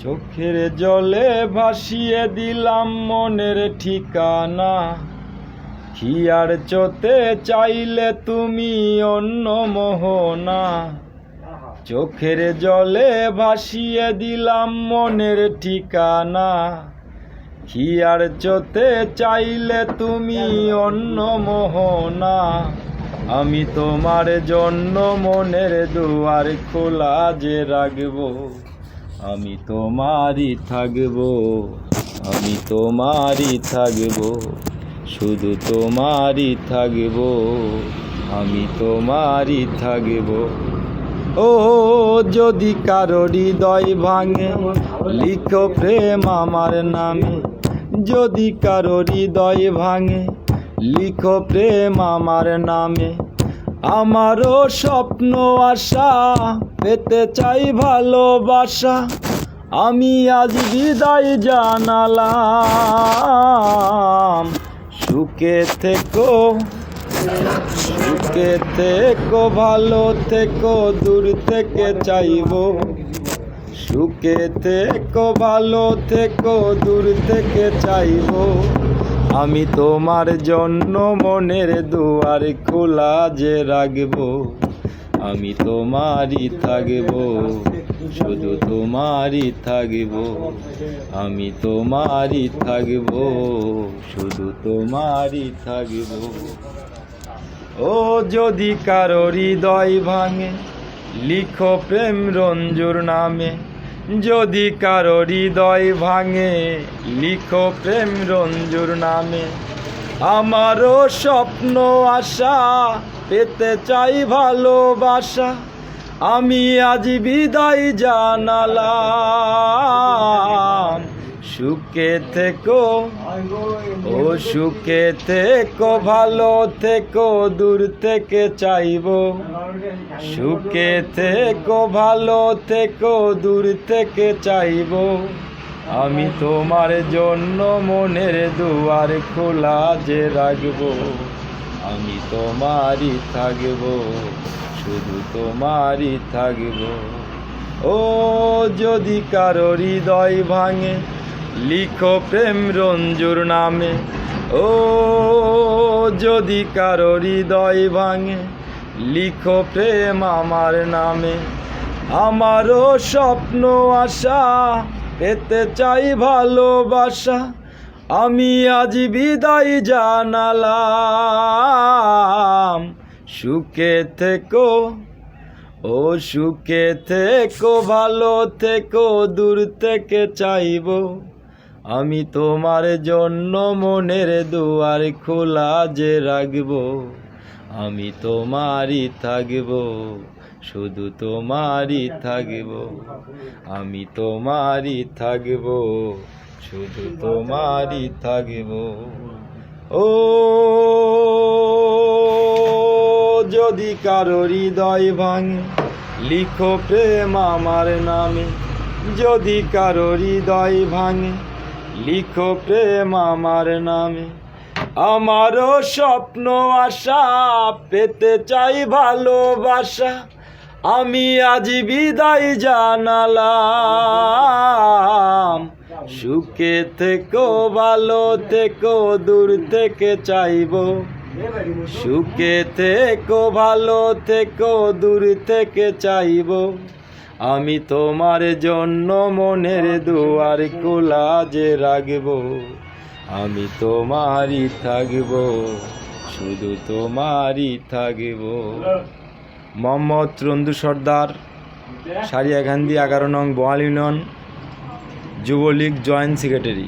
চোখের জলে ভাসিয়ে দিলাম মনের ঠিকানা। কি আর চোতে চাইলে তুমি অন্য মোহনা। চোখের জলে ভাসিয়ে দিলাম মনের ঠিকানা। কি আর চোতে চাইলে তুমি অন্য মোহনা। আমি তোমার জন্য মনের দুয়ার খোলা যে রাখবো। আমি তোমারই থাকবো, আমি তোমারই থাকবো, শুধু তোমারই থাকবো, আমি তোমারই থাকবো। ও যদি কারো হৃদয় ভাঙে লিখো প্রেম আমার নামে। যদি কারো হৃদয় ভাঙে লিখো প্রেম আমার নামে। আমারও স্বপ্ন আশা পেতে চাই ভালোবাসা। আমি আজ বিদায় জানালাম। সুখে থেকো, সুখে থেকো, ভালো থেকো, দূর থেকে চাইবো। সুখে থেকো, ভালো থেকো, দূর থেকে চাইবো। আমি তোমার জন্য মনের দুয়ার খোলা যে রাখবো। আমি তোমারই থাকবো, শুধু তোমারই থাকবো। আমি তোমারই থাকবো, শুধু তোমারই থাকবো। ও যদি কারো হৃদয় ভাঙে লিখো প্রেম রঞ্জুর নামে। যদি কারো হৃদয় ভাঙে লিখো প্রেম রঞ্জুর নামে। আমারও স্বপ্ন আশা পেতে চাই ভালোবাসা। আমি আজ বিদায় জানালাম। সুখে থেকো, ও সুখে থেকো, ভালো থেকো, দূর থেকে চাইবো। সুখে থেকো, ভালো থেকো, দূর থেকে চাইবো। আমি তোমার জন্য মনের দুয়ার খোলা যে রাখবো। আমি তোমারই থাকবো, শুধু তোমারই থাকবো। ও যদি কারো হৃদয় ভাঙে লিখো প্রেম রঞ্জুর নামে। ও যদি কারো হৃদয় ভাঙে লিখো প্রেম আমার নামে। আমারও স্বপ্ন আশা পেতে চাই ভালোবাসা। আমি আজ বিদায় জানালাম। সুখে থেকো, ও সুখে থেকো, ভালো থেকো, দূর থেকে চাইবো। আমি তোমার জন্য মনের দুয়ার খোলা যে রাখবো। আমি তোমারই থাকবো, শুধু তোমারই থাকবো। আমি তোমারই থাকবো, শুধু তোমারই থাকবো। ও যদি কারো হৃদয় ভাঙে লিখো প্রেম আমার নামে। যদি কারো হৃদয় ভাঙে লিখো প্রেম আমার নামে। আমারও স্বপ্ন আশা পেতে চাই ভালোবাসা। আমি আজ বিদায় জানালাম। সুখে থেকো, ভালো থেকো, দূর থেকে চাইবো। সুখে থেকো, ভালো থেকো, দূর থেকে চাইবো। আমি তোমার জন্য মনের দুয়ার খোলা যে রাখবো। আমি তোমারই থাকবো, শুধু তোমারই থাকবো। মোহাম্মদ রঞ্জু সর্দার, সারিয়াকান্দি 11 নং বোয়াল ইউনিয়ন যুবলীগ জয়েন্ট সেক্রেটারি।